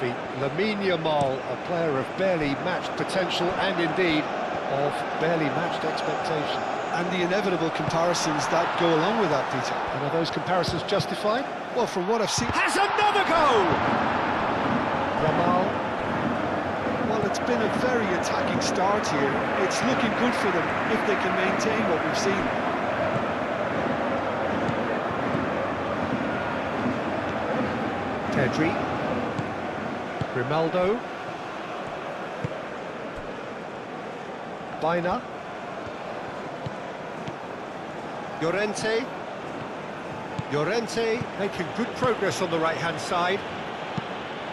feet. Lamine Yamal, a player of barely matched potential and indeed of barely matched expectation. And the inevitable comparisons that go along with that, Peter. And are those comparisons justified? Well, from what I've seen... Has another goal! Yamal. Well, it's been a very attacking start here. It's looking good for them if they can maintain what we've seen. Pedri. Grimaldo. Baina. Llorente. Llorente making good progress on the right-hand side.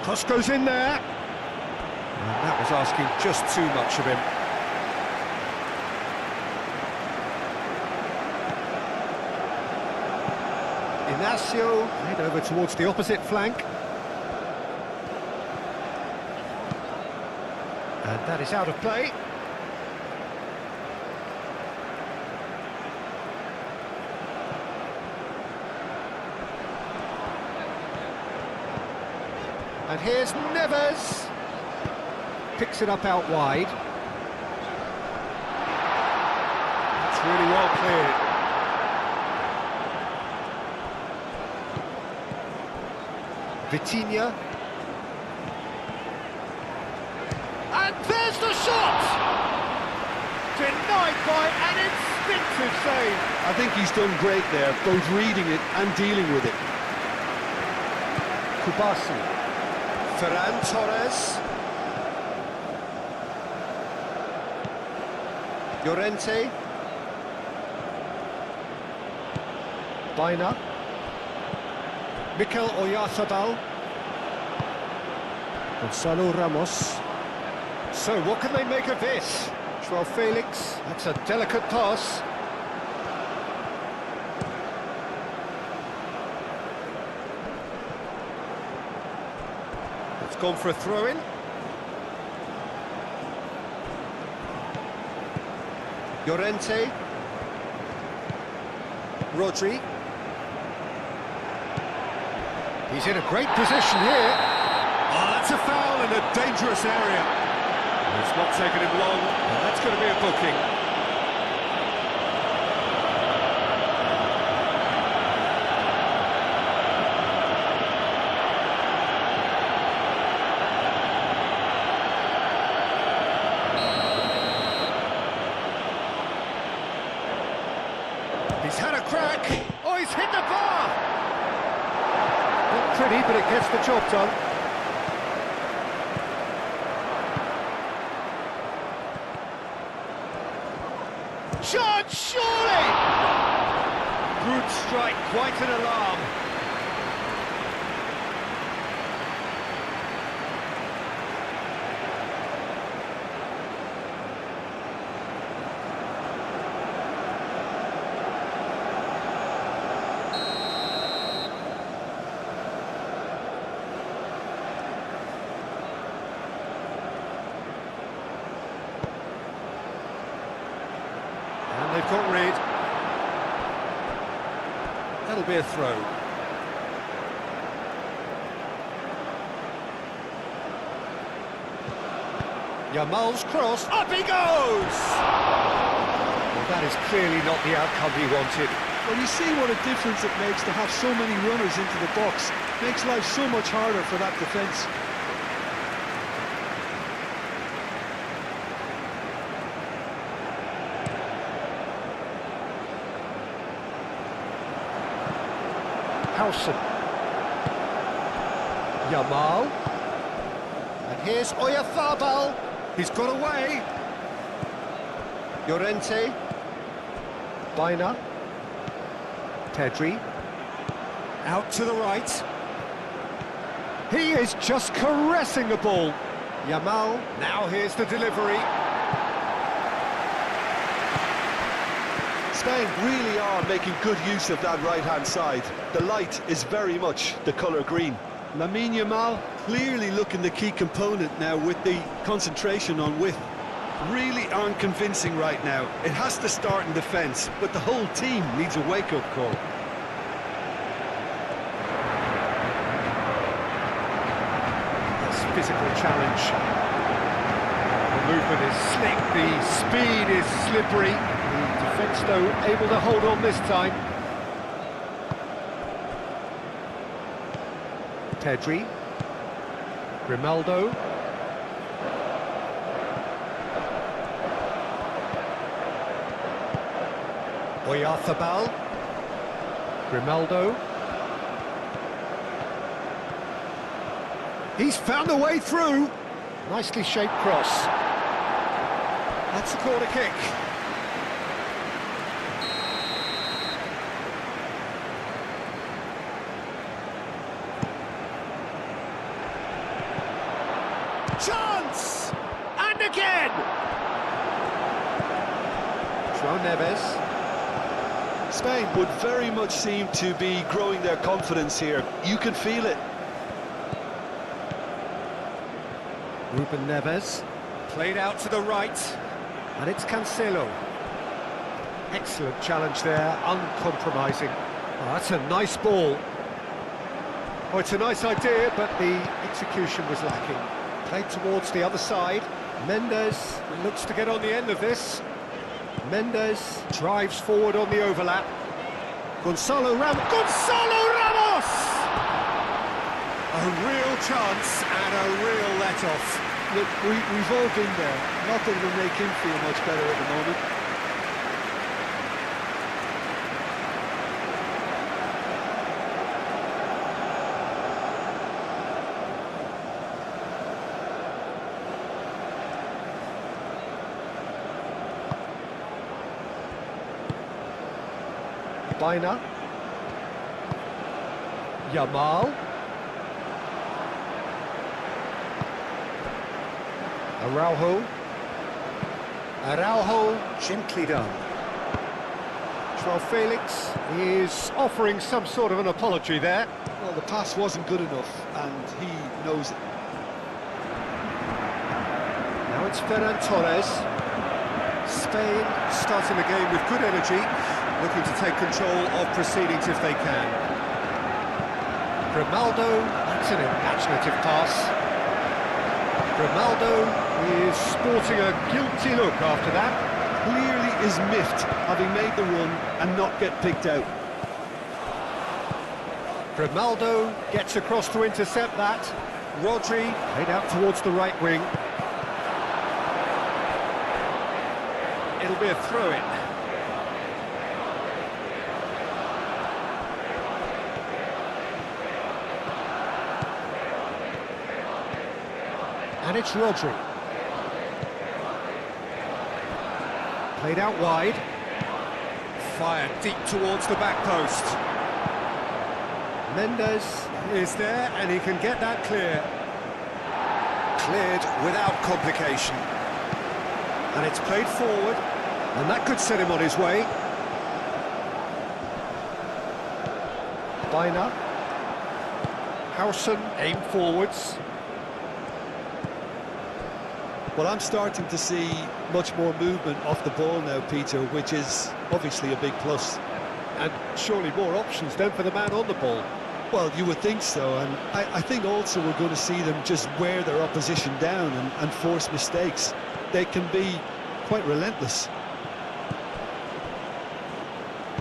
Cross goes in there. And that was asking just too much of him. Inacio, head over towards the opposite flank. And that is out of play. And here's Neves. Picks it up out wide. That's really well cleared. Vitinha. And there's the shot! Denied by an instinctive save. I think he's done great there, both reading it and dealing with it. Kubasi. Ferran Torres. Llorente. Baina. Mikel Oyarzabal. Gonzalo Ramos. So what can they make of this? Joao Felix, that's a delicate pass. It's gone for a throw-in. Llorente. Rodri. He's in a great position here. Oh, that's a foul in a dangerous area. It's not taken him long, and that's going to be a booking. He's had a crack. Oh, he's hit the bar. Not pretty, but it gets the job done. Shot, surely! Good strike, quite an alarm. And they've got rid. That'll be a throw. Yamal's cross. Up he goes! Well, that is clearly not the outcome he wanted. Well, you see what a difference it makes to have so many runners into the box. Makes life so much harder for that defence. Howson. Yamal. And here's Oyarzabal. He's got away. Llorente. Baina. Pedri. Out to the right. He is just caressing the ball. Yamal. Now here's the delivery. Spain really are making good use of that right-hand side. The light is very much the colour green. Lamine Yamal clearly looking the key component now with the concentration on width. Really aren't convincing right now. It has to start in defence, but the whole team needs a wake-up call. It's physical challenge. The movement is slick, the speed is slippery. The defence, though, able to hold on this time. Pedri. Grimaldo. Oyarzabal. Grimaldo. He's found a way through. Nicely shaped cross. That's a corner kick. Chance! And again! João Neves. Spain would very much seem to be growing their confidence here. You can feel it. Ruben Neves. Played out to the right. And it's Cancelo. Excellent challenge there, uncompromising. Oh, that's a nice ball. Oh, it's a nice idea, but the execution was lacking. Played towards the other side. Mendes looks to get on the end of this. Mendes drives forward on the overlap. Gonzalo Ramos! A real chance and a real let-off. Look, we've all been there. Not that it'll make him feel much better at the moment. Baina. Yamal. Araujo, gently done. João Felix is offering some sort of an apology there. Well, the pass wasn't good enough, and he knows it. Now it's Ferran Torres. Spain starting the game with good energy, looking to take control of proceedings if they can. Grimaldo, that's an imaginative pass. Grimaldo is sporting a guilty look after that. Clearly is miffed, having made the run and not get picked out. Grimaldo gets across to intercept that. Rodri played out towards the right wing. It'll be a throw-in. And it's Rodri. Played out wide. Fired deep towards the back post. Mendes is there and he can get that clear. Cleared without complication. And it's played forward, and that could set him on his way. Baina. Howson aimed forwards. Well, I'm starting to see much more movement off the ball now, Peter, which is obviously a big plus. And surely more options then for the man on the ball. Well, you would think so, and I think also we're going to see them just wear their opposition down and force mistakes. They can be quite relentless.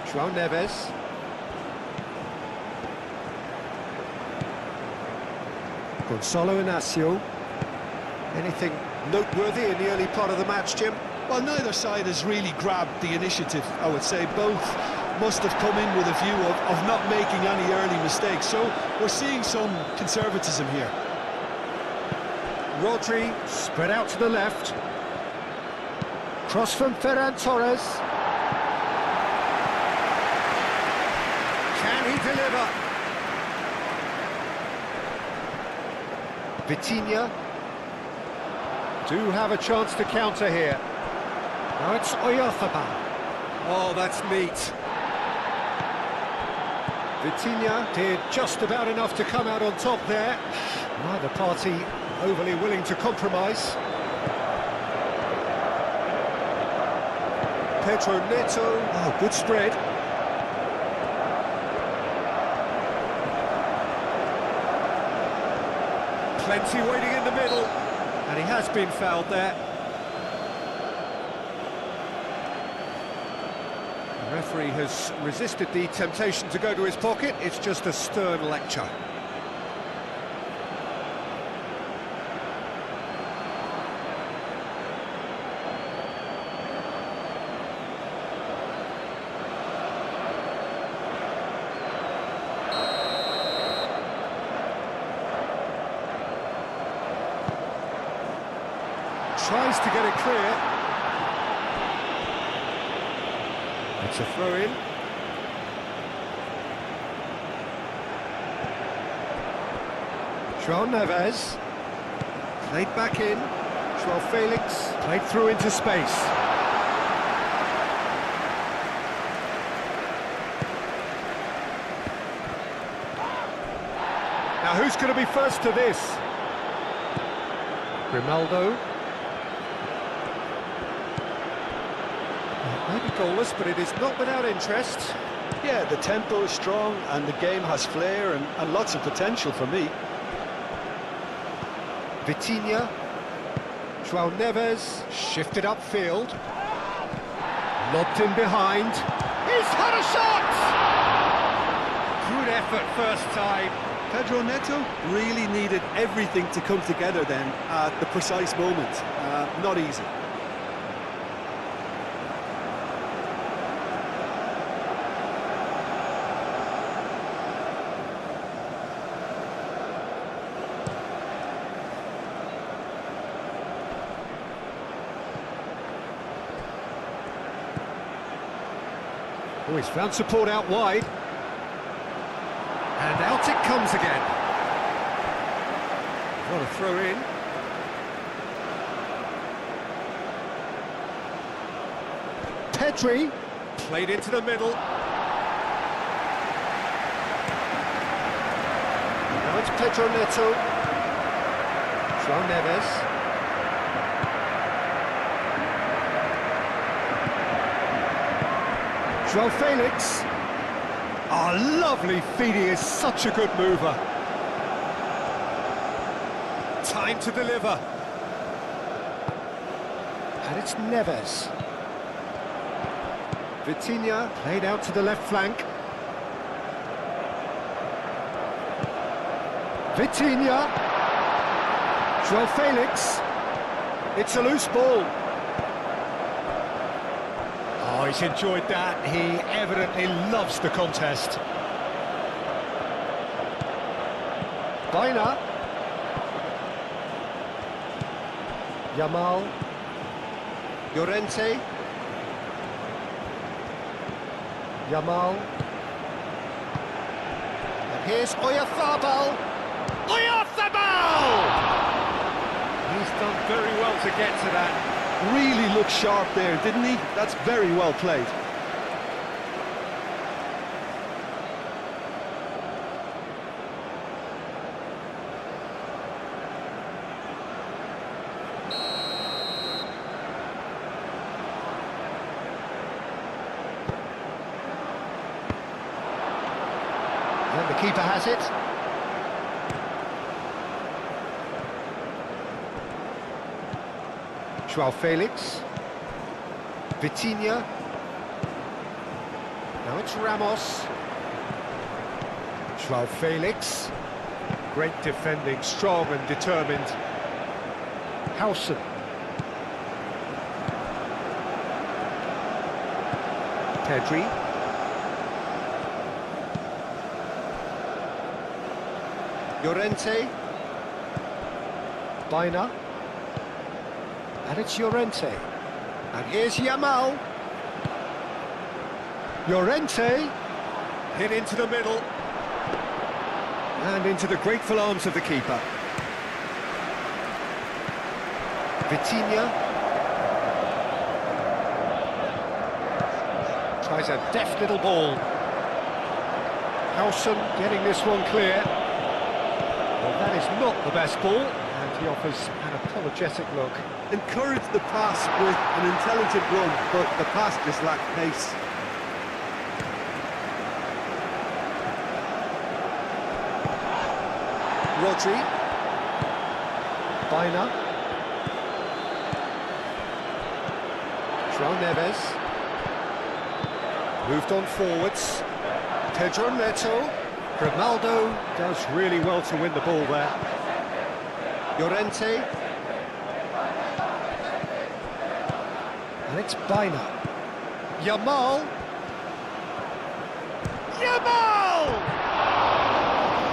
João Neves. Gonzalo Inacio. Anything noteworthy in the early part of the match, Jim? Well, neither side has really grabbed the initiative, I would say. Both must have come in with a view of not making any early mistakes. So we're seeing some conservatism here. Rodri spread out to the left. Cross from Ferran Torres. Can he deliver? Vitinha do have a chance to counter here. Now it's Oyarzabal. Oh, that's neat. Vitinha did just about enough to come out on top there. Neither party overly willing to compromise. Pedro Neto, oh, good spread. Plenty waiting in the middle, and he has been fouled there. The referee has resisted the temptation to go to his pocket. It's just a stern lecture. Tries to get it clear. It's a throw-in. João Neves. Played back in. João Felix. Played through into space. Now who's going to be first to this? Grimaldo. Maybe goalless, but it is not without interest. Yeah, the tempo is strong and the game has flair and lots of potential for me. Vitinha. João Neves. Shifted upfield. Lobbed in behind. He's had a shot! Good effort first time. Pedro Neto really needed everything to come together then at the precise moment. Not easy. Oh, he's found support out wide. And out it comes again. What a throw in. Pedri. Played into the middle. Now it's Pedro Neto. João Neves. João Felix. Oh, lovely feed, he is such a good mover. Time to deliver. And it's Neves. Vitinha played out to the left flank. Vitinha. João Felix. It's a loose ball. Oh, he's enjoyed that. He evidently loves the contest. Baina. Yamal. Llorente. Yamal. And here's Oyarzabal. Oyarzabal! He's done very well to get to that. Really looked sharp there, didn't he? That's very well played. And the keeper has it. João Felix. Vitinha. Now it's Ramos. João Felix. Great defending, strong and determined. Howson. Pedri. Llorente. Baina. And it's Llorente. And here's Yamal. Llorente. Hit into the middle. And into the grateful arms of the keeper. Vitinha. Tries a deft little ball. Howson getting this one clear. Well, that is not the best ball. And he offers an apologetic look. Encouraged the pass with an intelligent run, but the pass just lacked pace. Rodri. Baina. João Neves. Moved on forwards. Pedro Neto. Grimaldo does really well to win the ball there. Llorente. And it's Baina. Yamal.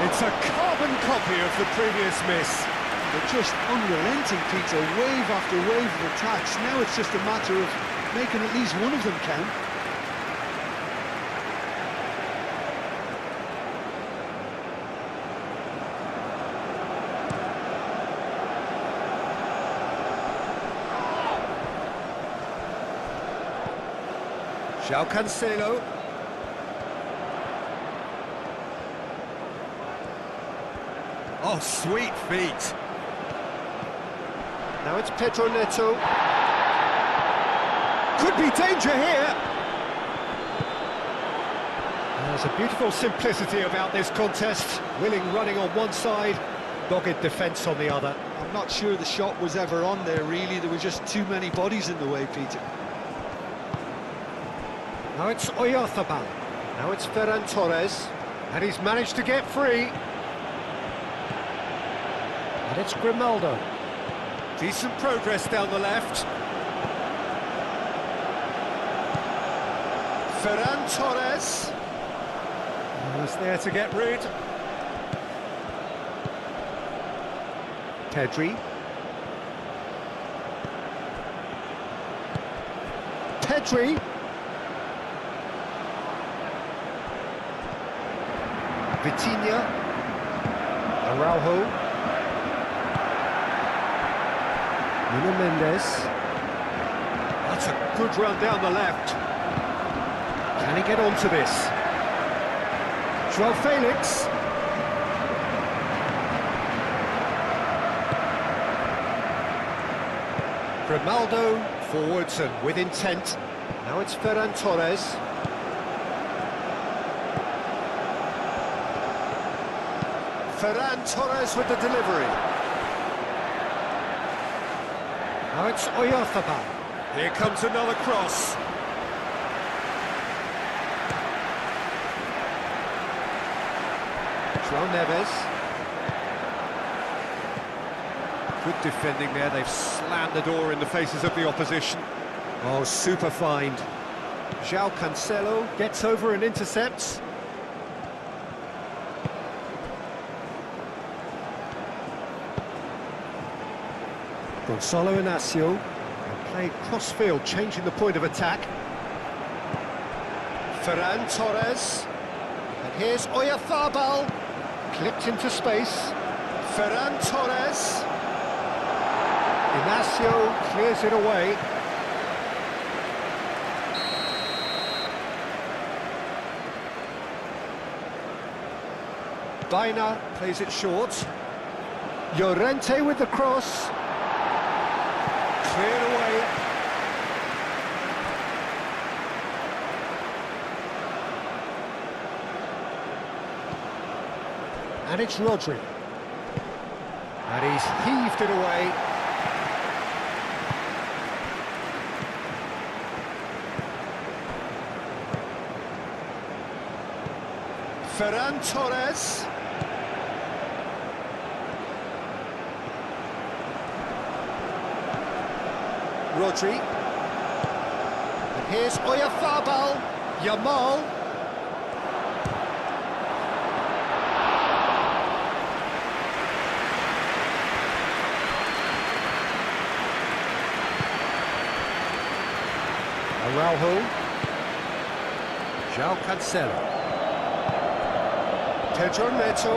It's a carbon copy of the previous miss. They're just unrelenting, Peter, wave after wave of attacks. Now it's just a matter of making at least one of them count. João Cancelo. Oh, sweet feet. Now it's Pedro Neto. Could be danger here. There's a beautiful simplicity about this contest. Willing running on one side, dogged defence on the other. I'm not sure the shot was ever on there, really. There were just too many bodies in the way, Peter. Now it's Oyarzabal. Now it's Ferran Torres. And he's managed to get free. And it's Grimaldo. Decent progress down the left. Ferran Torres. Was there to get rid. Pedri. Pedri. Vitinha. Araujo. Nuno Mendes. That's a good run down the left. Can he get onto this? João Felix. Grimaldo forwards and with intent. Now it's Ferran Torres. Ferran Torres with the delivery. Now it's Oyarzabal. Here comes another cross. João Neves. Good defending there, they've slammed the door in the faces of the opposition. Oh, super find. João Cancelo gets over and intercepts. Gonçalo Inácio played cross-field, changing the point of attack. Ferran Torres. And here's Oyarzabal. Clipped into space. Ferran Torres. Inácio clears it away. Baina plays it short. Llorente with the cross. Cleared away. And it's Rodri. And he's heaved it away. Ferran Torres. Rodri. And here's Oyarzabal. Yamal. Araujo. João Cancelo. Pedro Neto.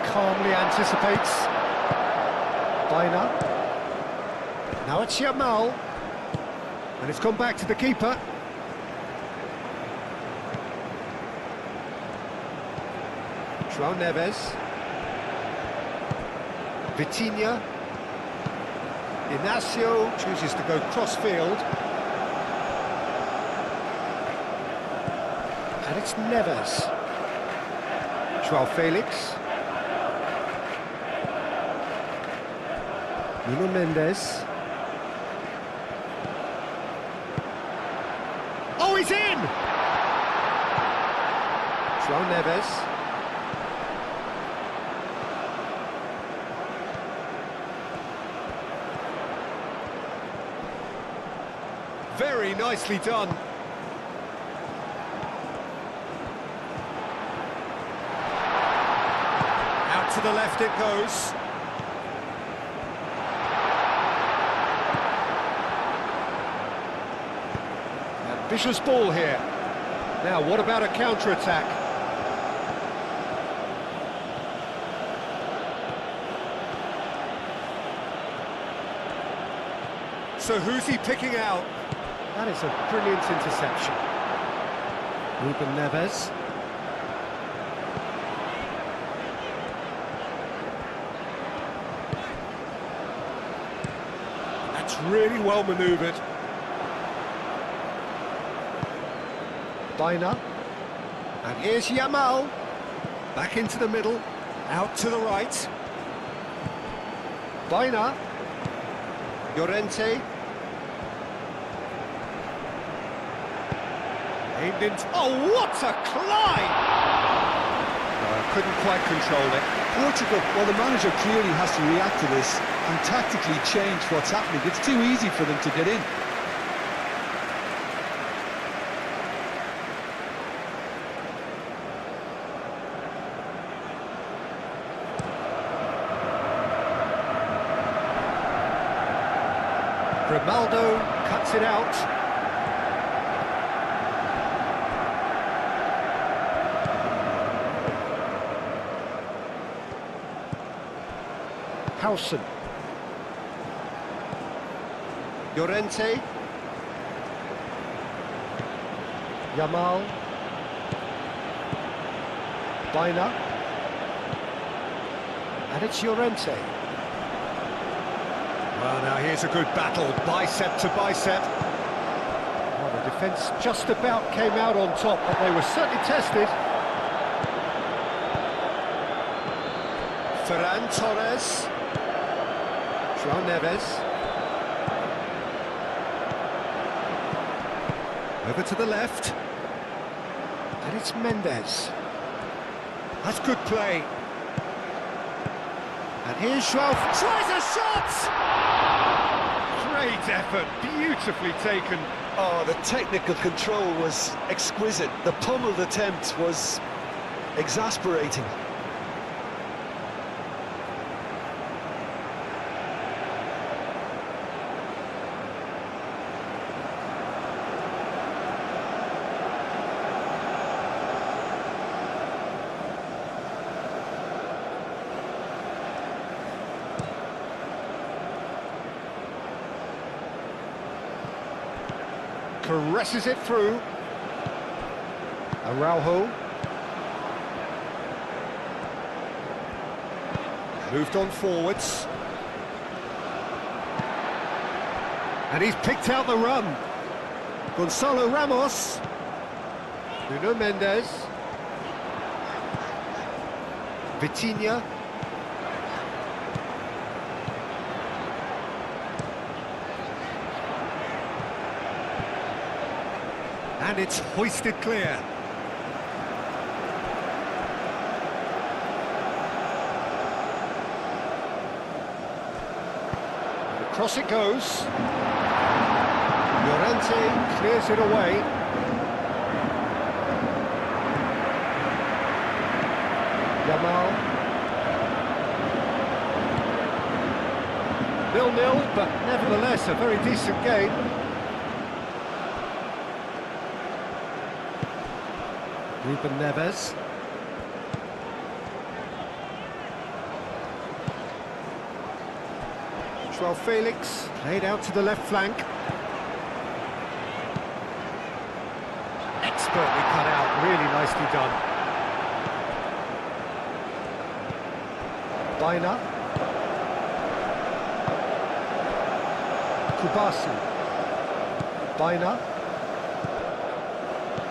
Calmly anticipates. Baina. Now it's Yamal. And it's gone back to the keeper. João Neves. Vitinha. Inácio chooses to go cross-field. And it's Neves. Joao Felix. Nuno Mendes. Oh, he's in! Joao Neves. Very nicely done. Out to the left it goes. Ambitious ball here. Now, what about a counter-attack? So who's he picking out? That is a brilliant interception. Ruben Neves. That's really well manoeuvred. Baina. And here's Yamal. Back into the middle. Out to the right. Baina. Llorente. Aimed into... Oh, what a climb! Couldn't quite control it. Portugal, well, the manager clearly has to react to this and tactically change what's happening. It's too easy for them to get in. Grimaldo cuts it out. Howson. Llorente. Yamal. Baina. And it's Llorente. Well, now here's a good battle, bicep to bicep. Well, the defence just about came out on top, but they were certainly tested. Ferran Torres. Joao Neves. Over to the left. And it's Mendes. That's good play. And here's Joao. Tries a shot! Great effort, beautifully taken. Oh, the technical control was exquisite. The pummeled attempt was exasperating. Caresses it through. Araujo. Moved on forwards. And he's picked out the run. Gonzalo Ramos. Nuno Mendes. Vitinha. And it's hoisted clear. And across it goes. Llorente clears it away. Yamal. 0-0, but nevertheless a very decent game. Ruben Neves. Joao Felix played out to the left flank. Expertly cut out, really nicely done. Baina. Kubasi. Baina.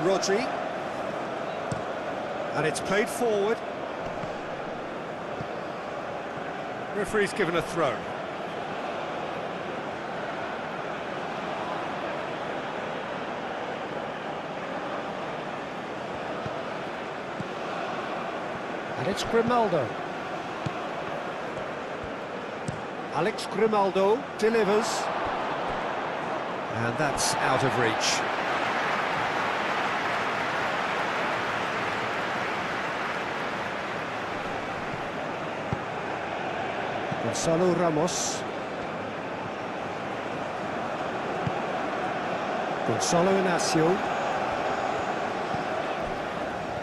Rodri. And it's played forward. Referee's given a throw. And it's Grimaldo. Alex Grimaldo delivers. And that's out of reach. Gonzalo Ramos. Gonzalo Inacio.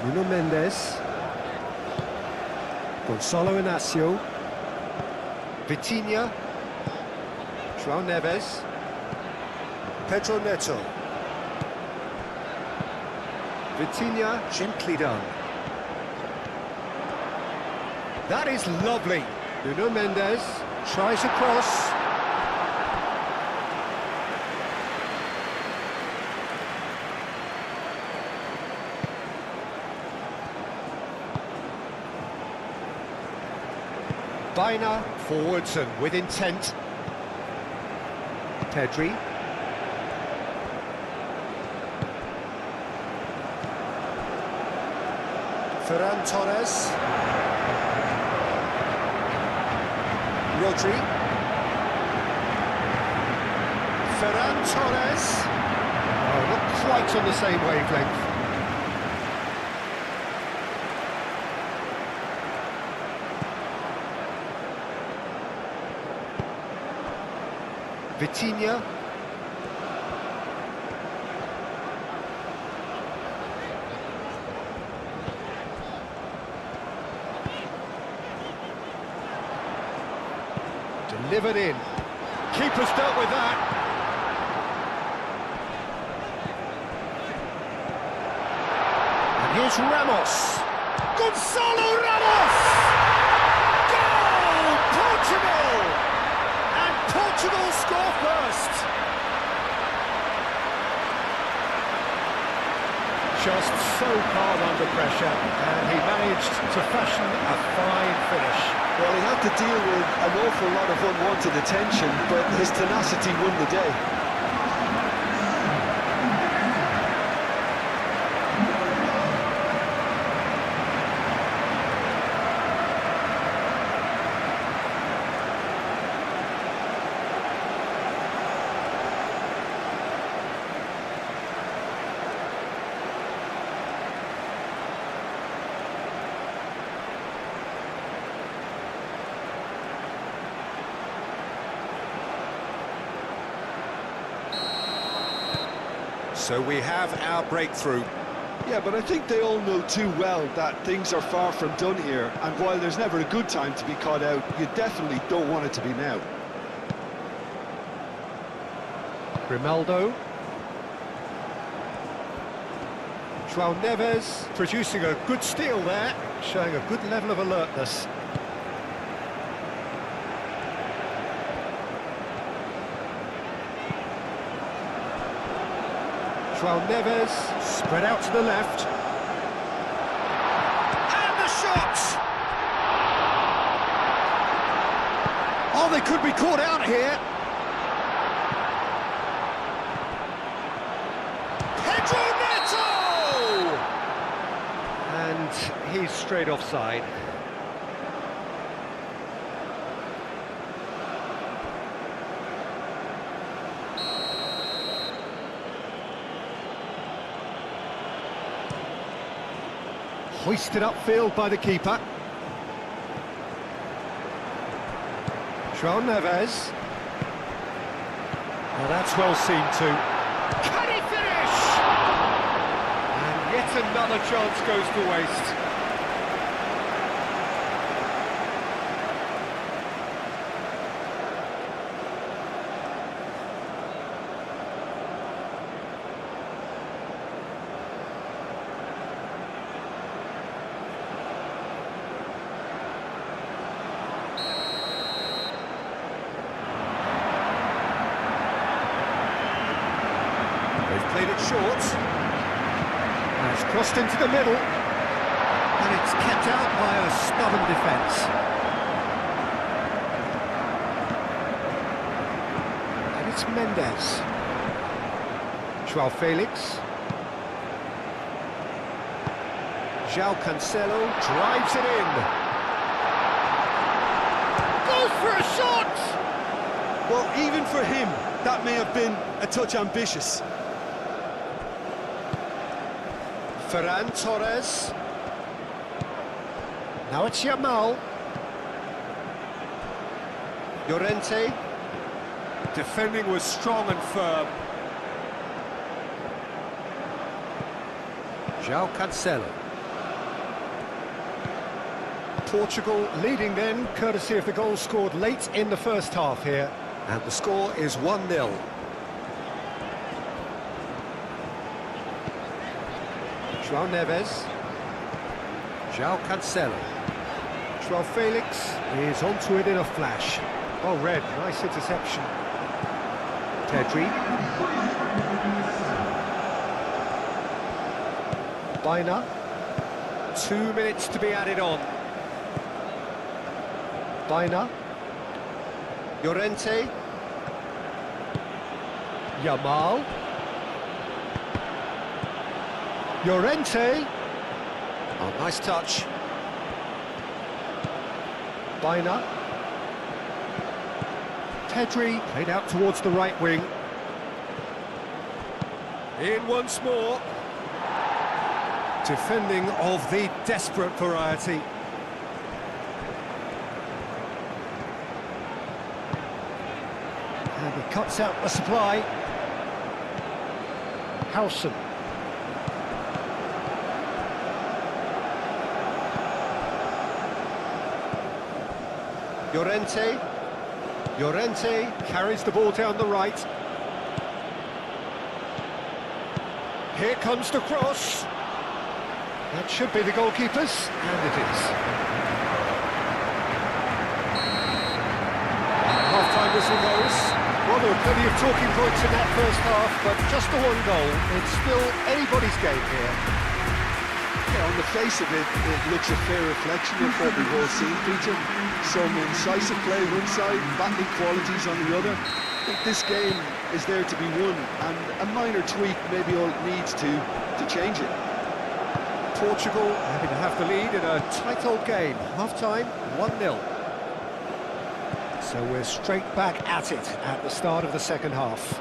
Nuno Mendes. Gonzalo Inacio. Vitinha. João Neves. Pedro Neto. Vitinha, gently done. That is lovely. Nuno Mendes tries a cross. Baina forwards and with intent. Pedri. Ferran Torres. Rodri. Ferran Torres. Oh, not quite on the same wavelength. Vitinha. Delivered in. Keeper's dealt with that. And here's Ramos. Gonzalo Ramos! Goal! Portugal! And Portugal score first. Just so calm under pressure, and he managed to fashion a fine finish. Well, he had to deal with an awful lot of unwanted attention, but his tenacity won the day. So we have our breakthrough. Yeah, but I think they all know too well that things are far from done here, and while there's never a good time to be caught out, you definitely don't want it to be now. Grimaldo. João Neves producing a good steal there, showing a good level of alertness. João Neves, spread out to the left. And the shot! Oh, they could be caught out here. Pedro Neto! And he's straight offside. Hoisted upfield by the keeper. João Neves. Well, that's well seen too. Can he finish? And yet another chance goes to waste. Played it short, and it's crossed into the middle, and it's kept out by a stubborn defence. it's Mendes. Joao Felix. João Cancelo drives it in. Goes for a shot! Well, even for him, that may have been a touch ambitious. Ferran Torres. Now it's Yamal. Llorente. Defending was strong and firm. João Cancelo. Portugal leading then, courtesy of the goal scored late in the first half here. And the score is 1-0. João Neves. João Cancelo. Joao Felix is onto it in a flash. Oh, red, nice interception. Pedri. Baina. 2 minutes to be added on. Baina. Llorente. Yamal. Llorente. Oh, nice touch. Baina. Pedri played out towards the right wing. In once more. Defending of the desperate variety. And he cuts out the supply. Howson. Llorente. Llorente carries the ball down the right. Here comes the cross. That should be the goalkeeper's, and it is. Half-time whistle goes. Well, there were plenty of talking points in that first half, but just the one goal. It's still anybody's game here. Yeah, on the face of it, it looks a fair reflection of what we've all seen, Peter. Some incisive play one side, battling qualities on the other. I think this game is there to be won, and a minor tweak maybe all it needs to change it. Portugal happy to have the lead in a tight old game. Half-time, 1-0. So we're straight back at it at the start of the second half.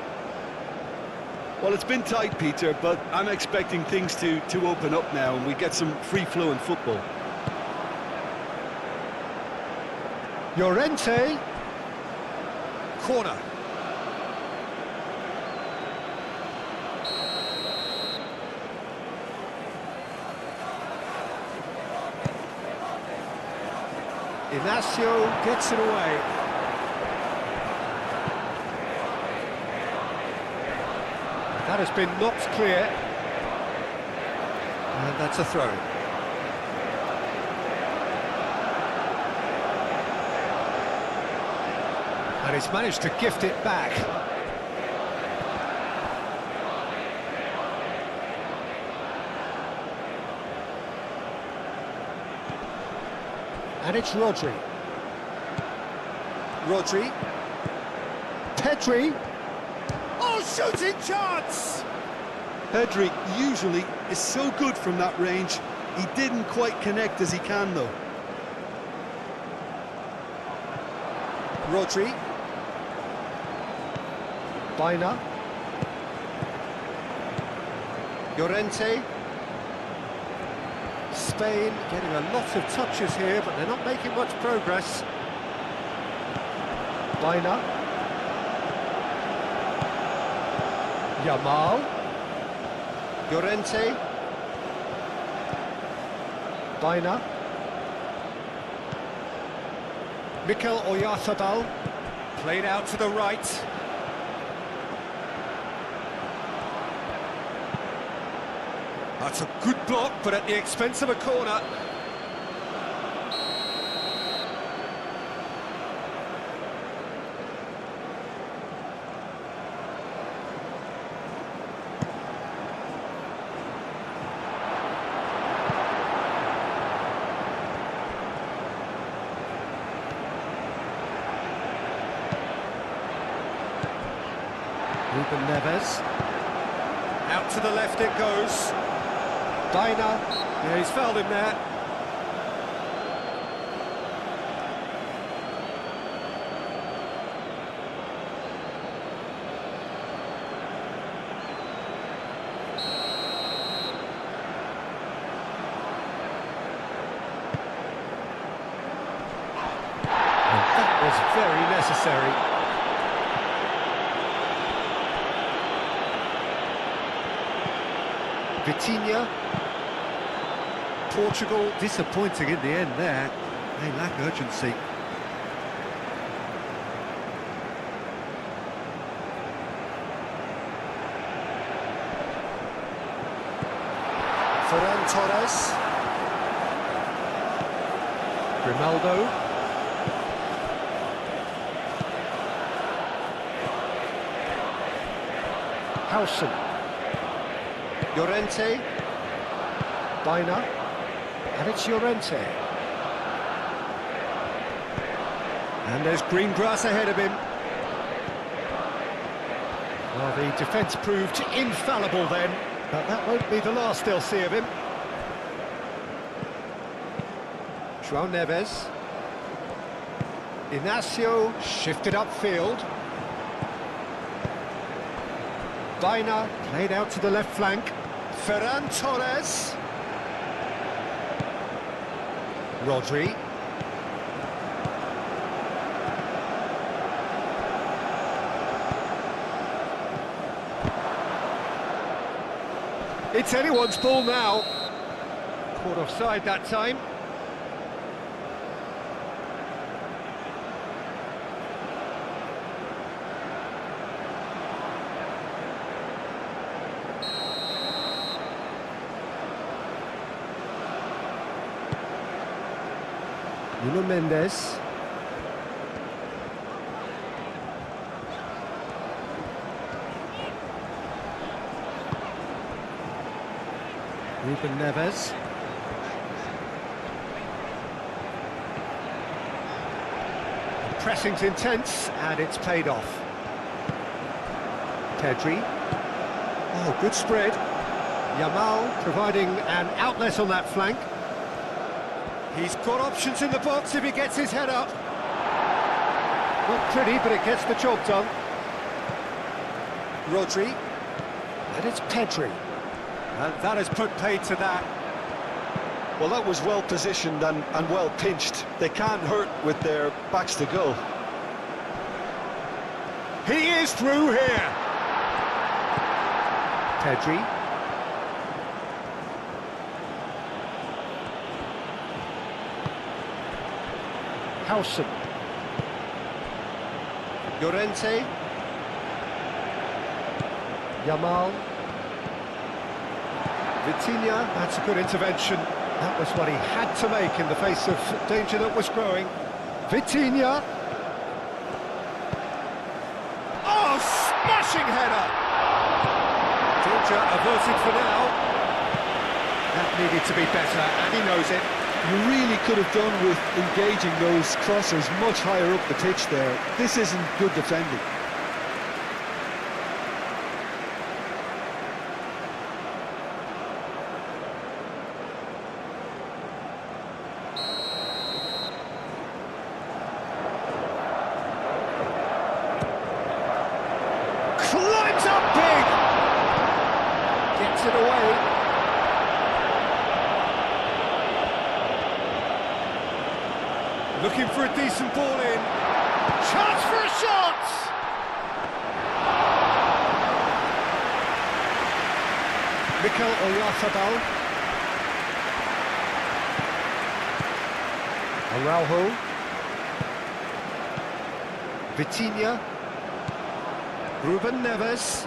Well, it's been tight, Peter, but I'm expecting things to open up now and we get some free-flowing football. Llorente. Corner. Inacio gets it away. That has been knocked clear. And that's a throw. And he's managed to gift it back. And it's Rodri. Rodri. Pedri. Oh, shooting chance! Pedri usually is so good from that range. He didn't quite connect as he can, though. Rodri. Baina. Llorente. Spain getting a lot of touches here, but they're not making much progress. Baina. Yamal. Llorente. Baina. Mikel Oyarzabal. Played out to the right. That's a good block, but at the expense of a corner. Ruben Neves. Out to the left it goes. Dina. Yeah, he's fouled him there. That was very necessary. Vitinha. Portugal disappointing in the end there. They lack urgency. Ferran Torres. Grimaldo. Howson. Llorente. Dina. And it's Llorente. And there's green grass ahead of him. Well, the defence proved infallible then, but that won't be the last they'll see of him. João Neves. Inacio shifted upfield. Dina played out to the left flank. Ferran Torres. Rodri. It's anyone's ball now. Caught offside that time. Nuno Mendes. Ruben Neves. The pressing's intense and it's paid off. Pedri. Oh, good spread. Yamal providing an outlet on that flank. He's got options in the box if he gets his head up. Not pretty, but it gets the job done. Rodri. And it's Pedri. And that has put paid to that. Well, that was well positioned and well pinched. They can't hurt with their backs to goal. He is through here. Pedri. Howson. Llorente. Yamal. Vitinha, that's a good intervention. That was what he had to make in the face of danger that was growing. Vitinha. Oh, smashing header! Georgia averted for now. That needed to be better, and he knows it. You really could have done with engaging those crossers much higher up the pitch there. This isn't good defending. Climbs up big! Gets it away. Looking for a decent ball in. Chance for a shot! Mikel Oyarzabal. Araujo. Vitinha. Ruben Neves.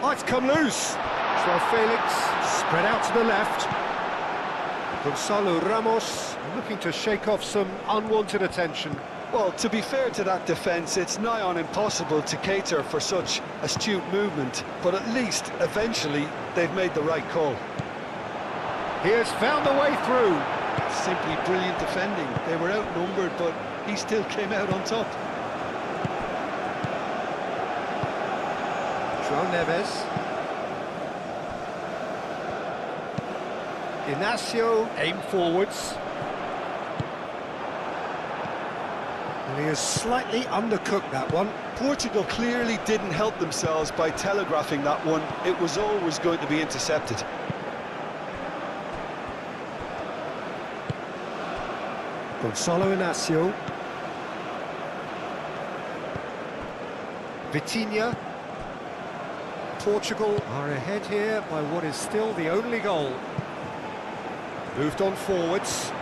Oh, it's come loose. João Felix spread out to the left. Gonzalo Ramos looking to shake off some unwanted attention. Well, to be fair to that defence, it's nigh on impossible to cater for such astute movement, but at least, eventually, they've made the right call. He has found the way through. Simply brilliant defending. They were outnumbered, but he still came out on top. João Neves. Inacio, aim forwards. And he has slightly undercooked that one. Portugal clearly didn't help themselves by telegraphing that one. It was always going to be intercepted. Gonçalo Inacio. Vitinha. Portugal are ahead here by what is still the only goal. Moved on forwards.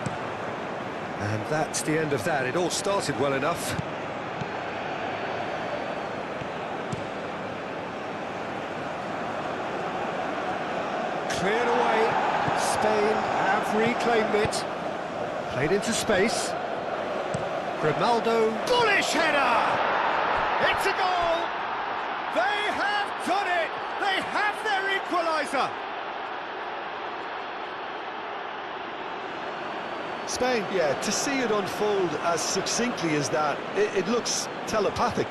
And that's the end of that. It all started well enough. Cleared away. Spain have reclaimed it. Played into space. Grimaldo. Bullish header! It's a goal! They have done it! They have their equaliser! Spain, yeah, to see it unfold as succinctly as that, it looks telepathic.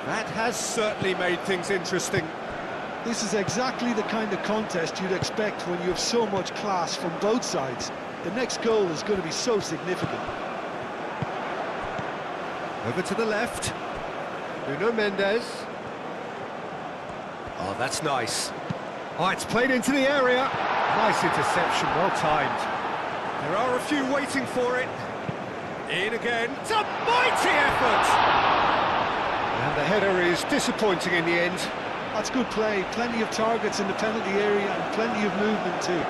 That has certainly made things interesting. This is exactly the kind of contest you'd expect when you have so much class from both sides. The next goal is going to be so significant. Over to the left. Nuno Mendes. Oh, that's nice. Oh, it's played into the area. Nice interception, well timed. There are a few waiting for it. In again. It's a mighty effort! And the header is disappointing in the end. That's good play. Plenty of targets in the penalty area and plenty of movement too.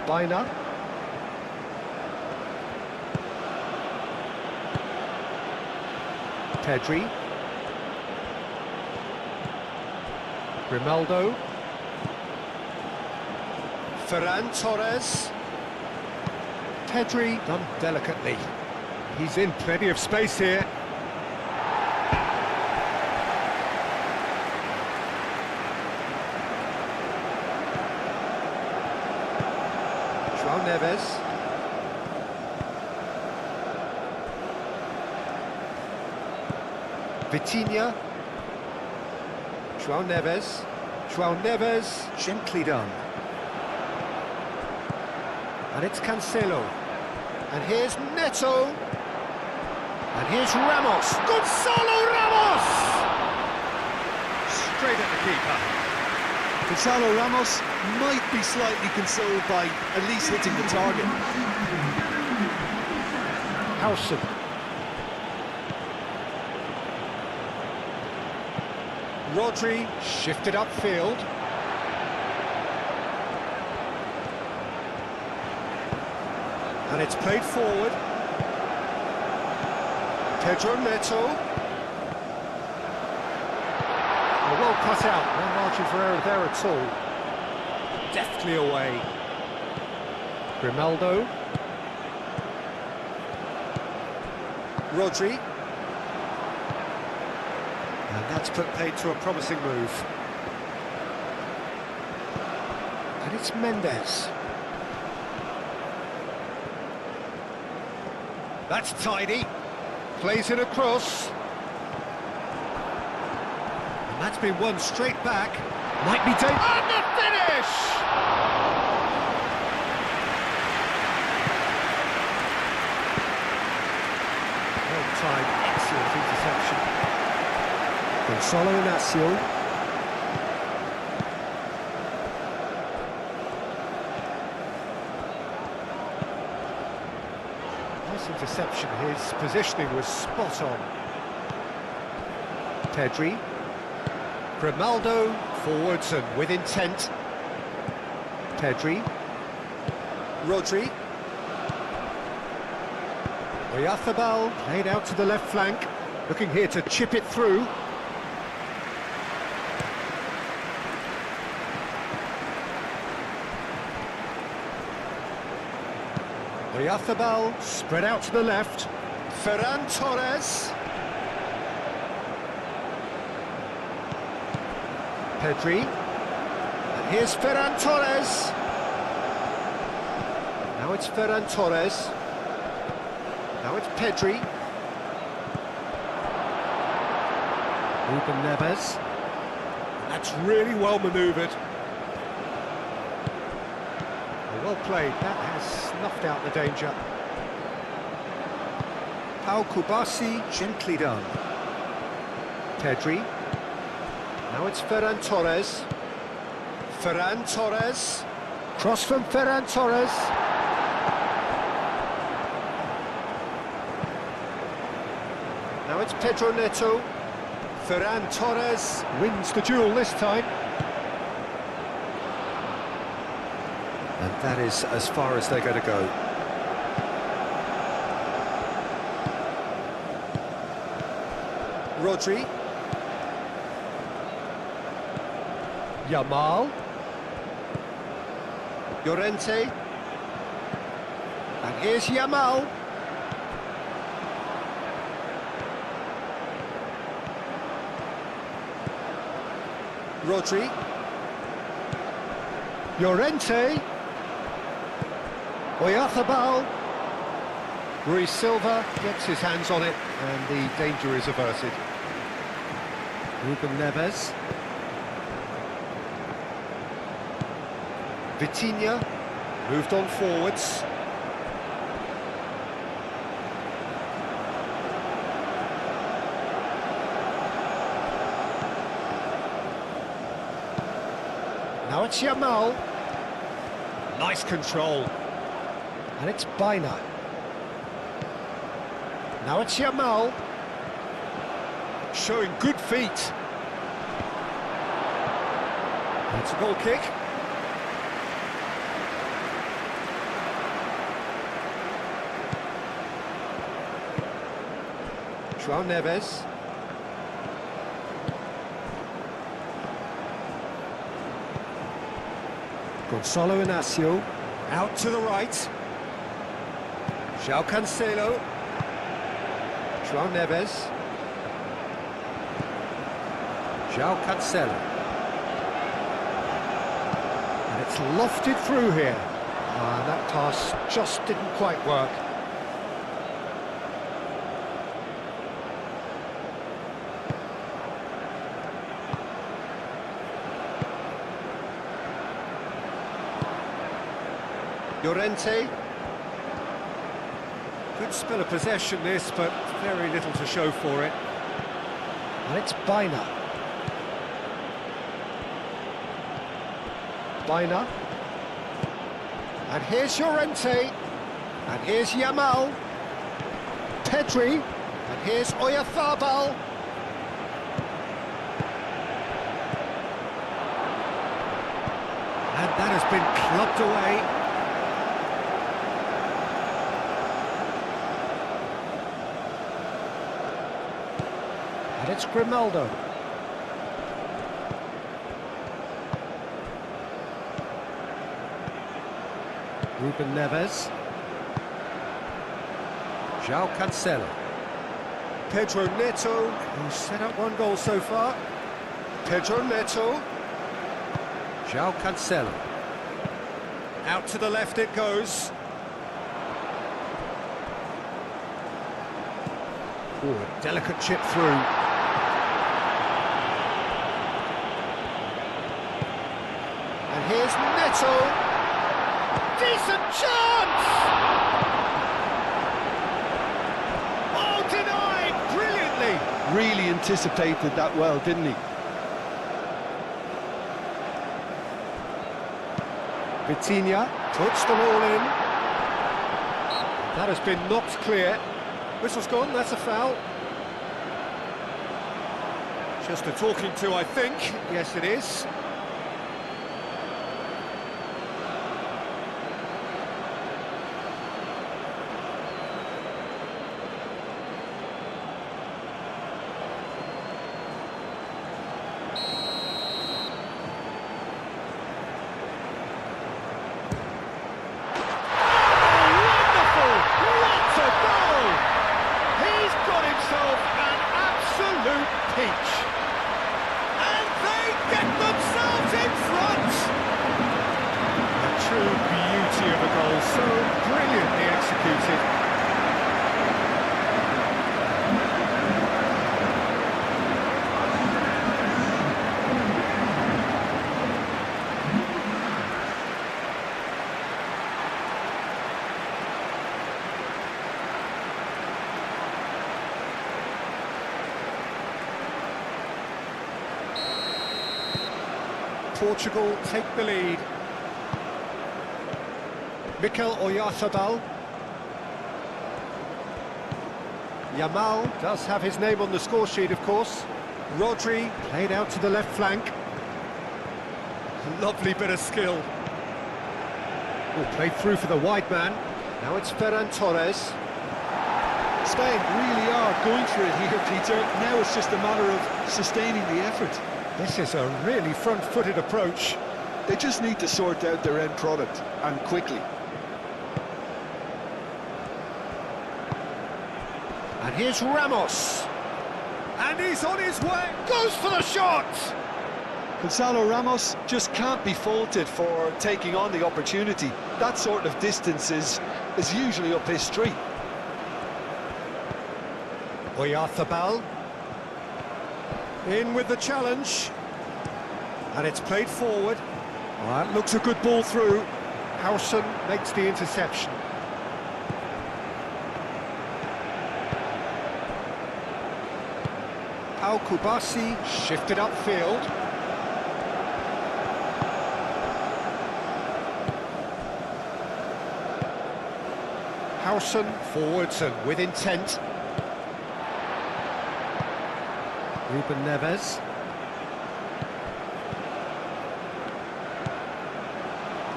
Baina. Pedri. Grimaldo. Ferran Torres. Pedri done delicately. He's in plenty of space here. João Neves. Vitinha. João Neves. João Neves, gently done. And it's Cancelo. And here's Neto. And here's Ramos. Gonçalo Ramos! Straight at the keeper. Gonçalo Ramos might be slightly consoled by at least hitting the target. Howson. Rodri shifted upfield. And it's played forward. Pedro Neto. Well cut out, no margin for error there at all. Deftly away. Grimaldo. Rodri. And that's put paid to a promising move. And it's Mendes. That's tidy. Plays it across. And that's been won straight back. Might be dangerous. And the finish! Well timed, excellent interception. Gonçalo Inacio. Nice interception, his positioning was spot on. Pedri. Grimaldo, forwards and with intent. Pedri. Rodri. Oyarzabal played out to the left flank, looking here to chip it through. Oyarzabal spread out to the left. Ferran Torres. Pedri. And here's Ferran Torres. Now it's Ferran Torres. Now it's Pedri. Ruben Neves. That's really well manoeuvred. Well played, that has snuffed out the danger. Pau Kubasi, gently done. Pedri. Now it's Ferran Torres. Ferran Torres. Cross from Ferran Torres. Now it's Pedro Neto. Ferran Torres wins the duel this time. And that is as far as they're going to go. Rodri. Yamal. Llorente. And here's Yamal. Rodri. Llorente. Oyarzabal. Rui Silva gets his hands on it and the danger is averted. Ruben Neves. Vitinha moved on forwards. Now it's Yamal. Nice control. And it's Baina. Now it's Yamal. Showing good feet. It's a goal kick. João Neves. Gonçalo Inácio. Out to the right. João Cancelo. João Neves. João Cancelo. And it's lofted through here. That pass just didn't quite work. Llorente. Good spell of possession this, but very little to show for it. And it's Baina. Baina. And here's Llorente. And here's Yamal. Pedri. And here's Oyarzabal. And that has been clubbed away. And it's Grimaldo. Ruben Neves. João Cancelo. Pedro Neto, who's set up one goal so far. Pedro Neto. João Cancelo. Out to the left it goes. Ooh, a delicate chip through. And here's Neto. Decent chance! Oh, denied brilliantly! Really anticipated that well, didn't he? Vitinha puts the ball in. That has been knocked clear. Whistle's gone, that's a foul. Just a talking to, I think. Yes, it is. So brilliantly executed. Portugal take the lead. Mikel Oyarzabal. Yamal does have his name on the score sheet, of course. Rodri played out to the left flank. Lovely bit of skill. Played through for the wide man. Now it's Ferran Torres. Spain really are going for it here, Peter. Now it's just a matter of sustaining the effort. This is a really front-footed approach. They just need to sort out their end product, and quickly. And here's Ramos. And he's on his way. Goes for the shot! Gonzalo Ramos just can't be faulted for taking on the opportunity. That sort of distance is usually up his street. Oyarzabal. In with the challenge. And it's played forward. Well, that looks a good ball through. Howson makes the interception. Al Kubasi shifted upfield. Howson forwards and with intent. Ruben Neves.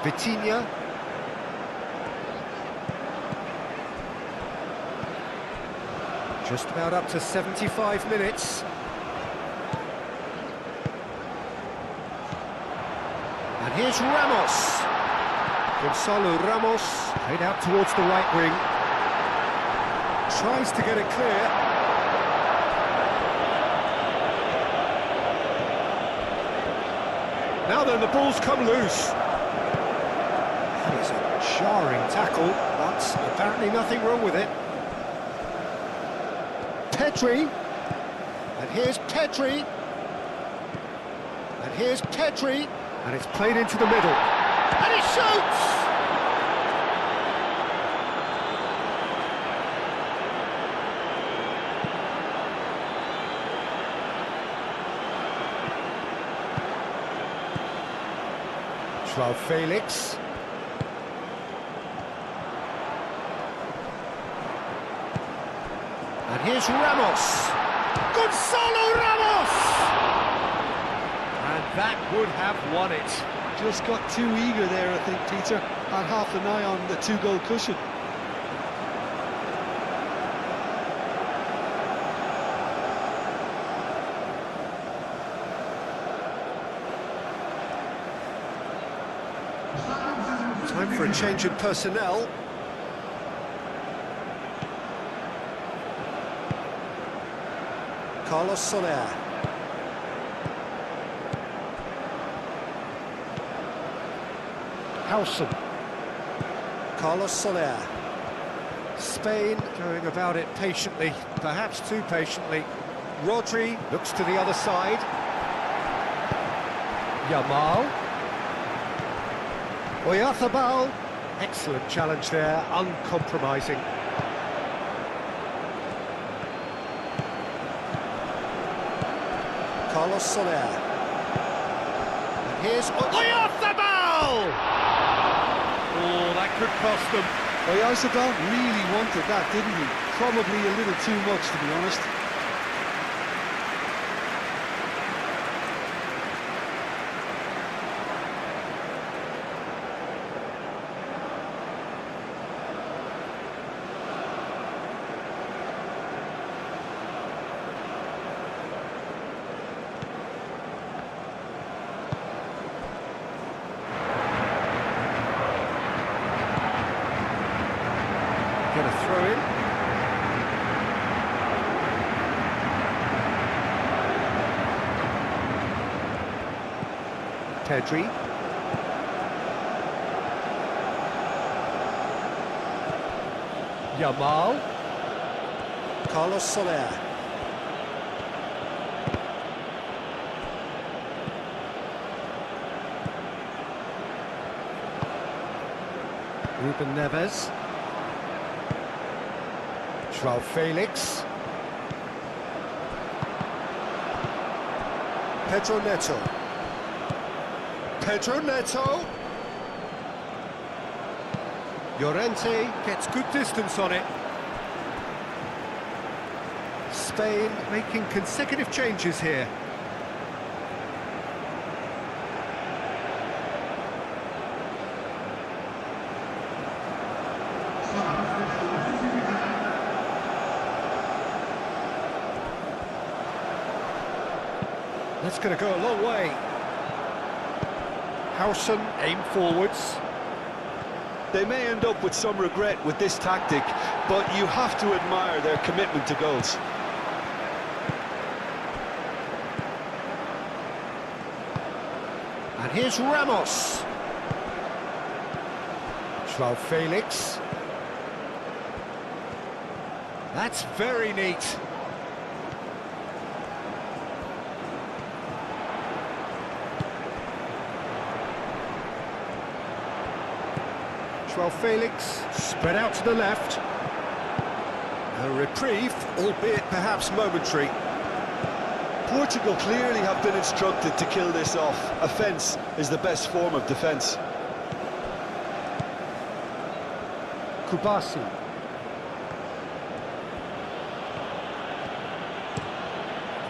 Vitinha. Just about up to 75 minutes. And here's Ramos. Gonzalo Ramos played out towards the right wing. Tries to get it clear. Now then, the ball's come loose. That is a jarring tackle, but apparently nothing wrong with it. Pedri. And here's Pedri. And here's Pedri. And it's played into the middle. And he shoots! Joao Felix. And here's Ramos. Gonzalo Ramos! And that would have won it. Just got too eager there, I think, Peter. Had half an eye on the two-goal cushion. Time for a change in personnel. Carlos Soler. Howson. Carlos Soler. Spain going about it patiently, perhaps too patiently. Rodri looks to the other side. Yamal. Oyarzabal. Excellent challenge there, uncompromising. Carlos Soler. And here's Oyarzabal! Oh, that could cost them. Oyarzabal really wanted that, didn't he? Probably a little too much, to be honest. Get a throw in. Pedri. Yamal. Carlos Soler. Ruben Neves. João Felix. Pedro Neto. Pedro Neto. Llorente gets good distance on it. Spain making consecutive changes here. That's going to go a long way. Howson aim forwards. They may end up with some regret with this tactic, but you have to admire their commitment to goals. And here's Ramos. João Felix. That's very neat. João Felix, spread out to the left. A reprieve, albeit perhaps momentary. Portugal clearly have been instructed to kill this off. Offence is the best form of defence. Kubasi.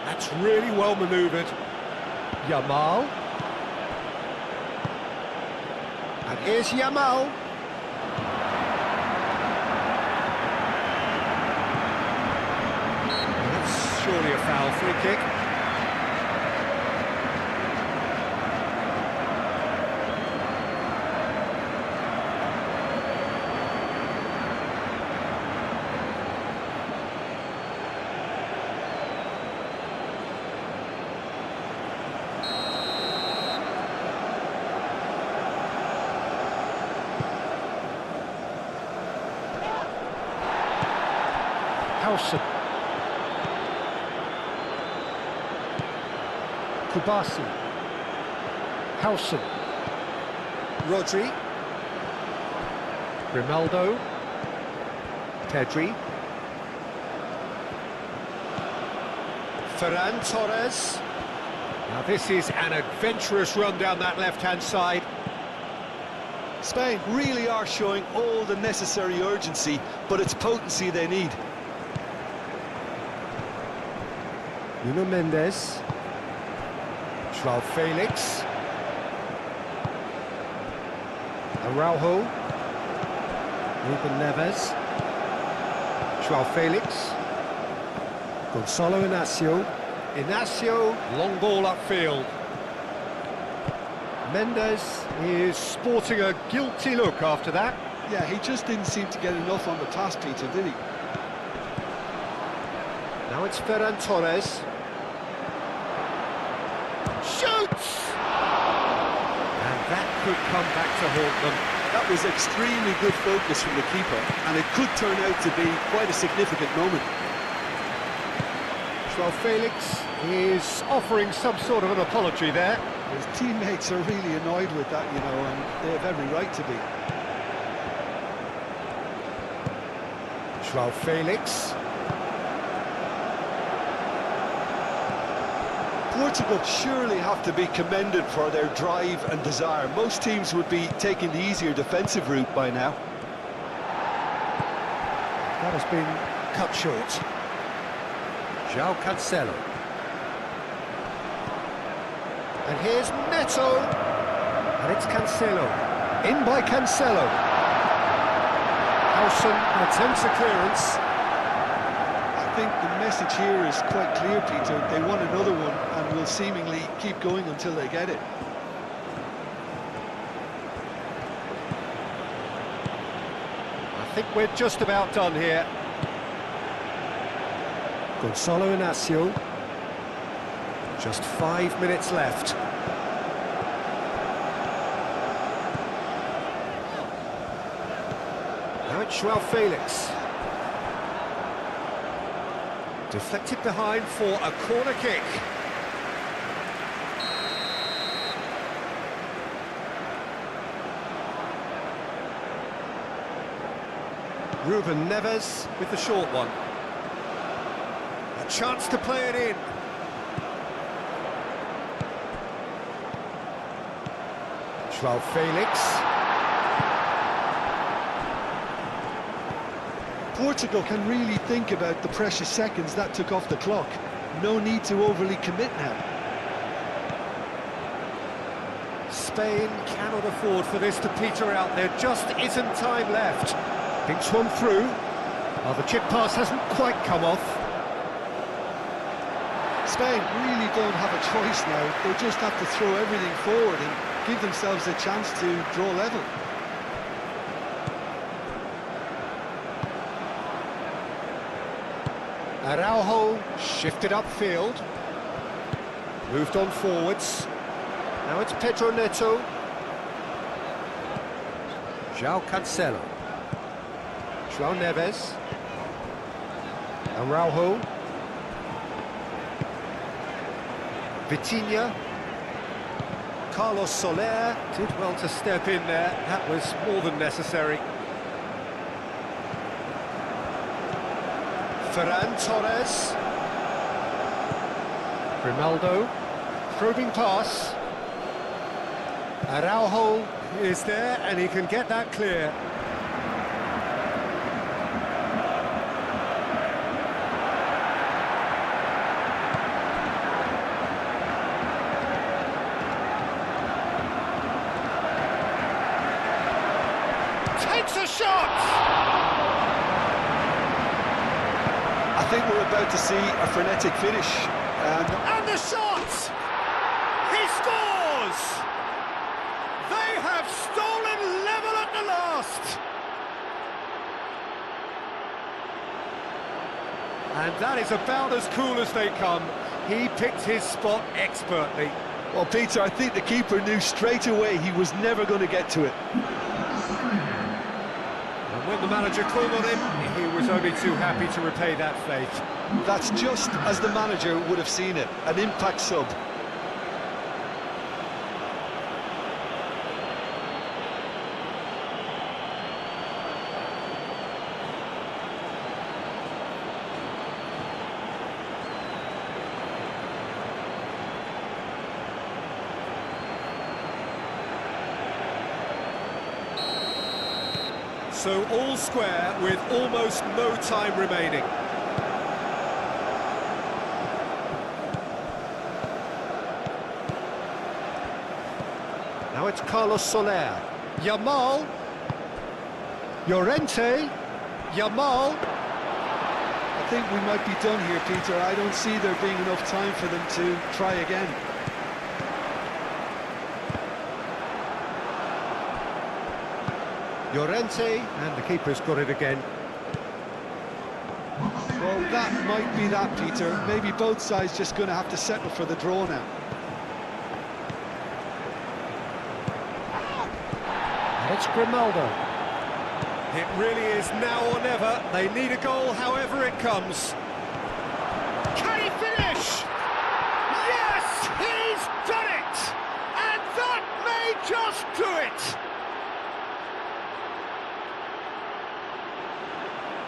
That's really well manoeuvred. Yamal. And here's Yamal. That's surely a foul. Free kick. Howson. Kubasi. Howson. Rodri. Grimaldo. Pedri. Ferran Torres. Now this is an adventurous run down that left-hand side. Spain really are showing all the necessary urgency, but it's potency they need. Nuno Mendes. João Felix. Araujo. Ruben Neves. João Felix. Gonçalo Inácio. Inácio, long ball upfield. Mendes is sporting a guilty look after that. Yeah, he just didn't seem to get enough on the pass, Peter, did he? Now it's Ferran Torres. Shoots! And that could come back to haunt them. That was extremely good focus from the keeper, and it could turn out to be quite a significant moment. João Felix is offering some sort of an apology there. His teammates are really annoyed with that, you know, and they have every right to be. João Felix. Portugal surely have to be commended for their drive and desire. Most teams would be taking the easier defensive route by now. That has been cut short. João Cancelo. And here's Neto. And it's Cancelo. In by Cancelo. Howson attempts a clearance. I think the message here is quite clear, Peter. They want another one and will seemingly keep going until they get it. I think we're just about done here. Gonzalo Inacio. Just 5 minutes left. Now it's João Felix. Deflected behind for a corner kick. Ruben Neves with the short one. A chance to play it in. João Felix. Portugal can really think about the precious seconds that took off the clock. No need to overly commit now. Spain cannot afford for this to peter out. There just isn't time left. Thinks one through. Oh, the chip pass hasn't quite come off. Spain really don't have a choice now. They just have to throw everything forward and give themselves a chance to draw level. Araujo shifted upfield. Moved on forwards. Now it's Pedro Neto. João Cancelo. João Neves. Araujo. Vitinha. Carlos Soler did well to step in there. That was more than necessary. Ferran Torres. Grimaldo. Probing pass. Araujo is there and he can get that clear. Takes a shot! I think we're about to see a frenetic finish. And the shot! He scores! They have stolen level at the last! And that is about as cool as they come. He picked his spot expertly. Well, Peter, I think the keeper knew straight away he was never going to get to it. And when the manager called on him, he was only too happy to repay that faith. That's just as the manager would have seen it, an impact sub. So all square with almost no time remaining. Now it's Carlos Soler. Yamal. Llorente. Yamal. I think we might be done here, Peter. I don't see there being enough time for them to try again. Llorente, and the keeper's got it again. Well, that might be that, Peter. Maybe both sides just going to have to settle for the draw now. And it's Grimaldo. It really is now or never. They need a goal however it comes. Can he finish? Yes, he's done it! And that may just do it!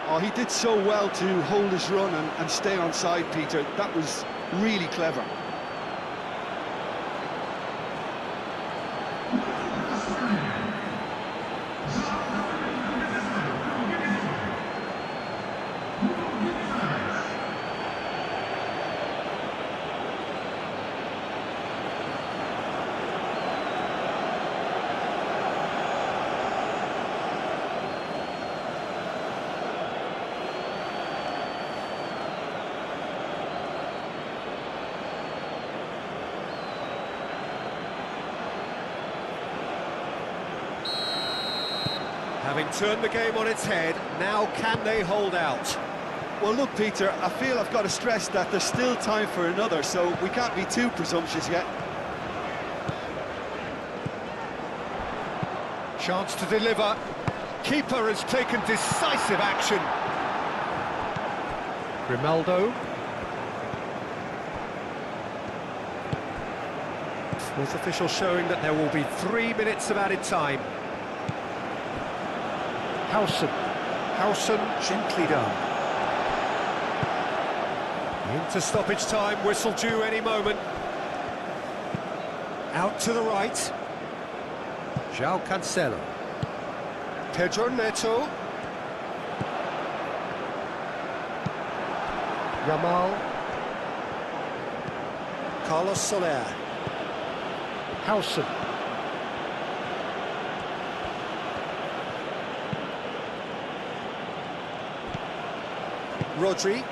Oh, he did so well to hold his run and stay on side, Peter. That was really clever. Having turned the game on its head, now can they hold out? Well, look, Peter, I feel I've got to stress that there's still time for another, so we can't be too presumptuous yet. Chance to deliver. Keeper has taken decisive action. Grimaldo. With official showing that there will be 3 minutes of added time. Howson, gently done. Into stoppage time, whistle due any moment. Out to the right. João Cancelo. Pedro Neto. Ramal. Carlos Soler. Howson. Rodri.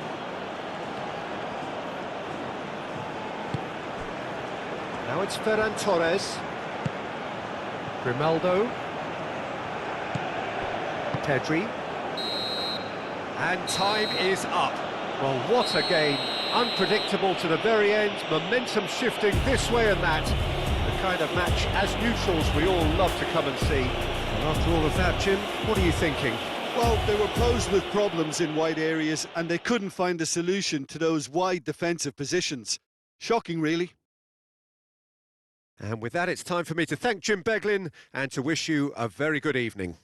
Now it's Ferran Torres. Grimaldo. Pedri. And time is up. Well, what a game. Unpredictable to the very end, momentum shifting this way and that. The kind of match, as neutrals, we all love to come and see. And after all of that, Jim, what are you thinking? Well, they were posed with problems in wide areas and they couldn't find a solution to those wide defensive positions. Shocking, really. And with that, it's time for me to thank Jim Beglin and to wish you a very good evening.